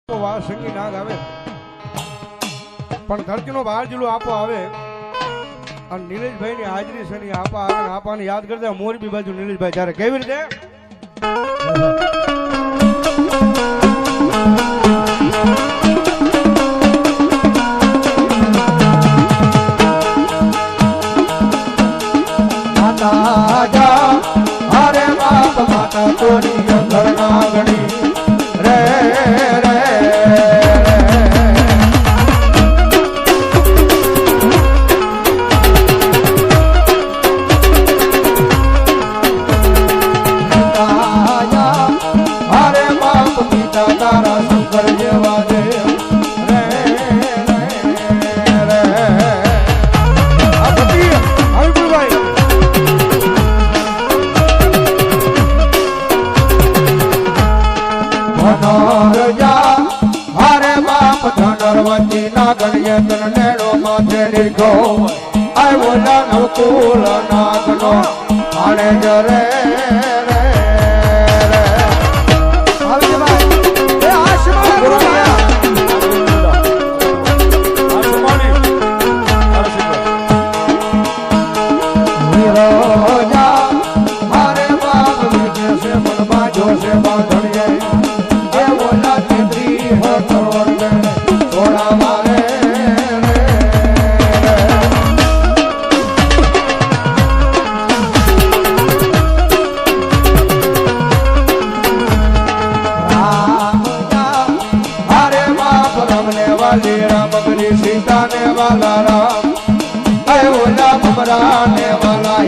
વાળ સંગી નાગ આવે પણ ધરતીનો બહાર જિલ્લો આપો આવે અને નીલેશભાઈ ની હાજરી છે આપા આવે ને આપાને યાદ કરતા મોરબી બાજુ નીલેશભાઈ ત્યારે કેવી રીતે અરે બાપ માતા તોરી ઘર નાગણી રે રે અરે બાપ પિતા તારા શંકર જેવા દેવ રે રે રે આ બધી આવી ભાઈ ધનરજા અરે બાપ ધનરવતી નાગણીય તન નેડો માથે લીધો આવ્યો નવકુલ નાગનો આણે જરે રે રે આવી ભાઈ એ આશીર્વાદ જા અરે બાપ વિજય સે મન બાજો સે બાંધણીએ થોડા મારે અરે બાપ રમને વાલી રામ બની સીતા ને વાલા રામ ઓલા મમરા ને વાલા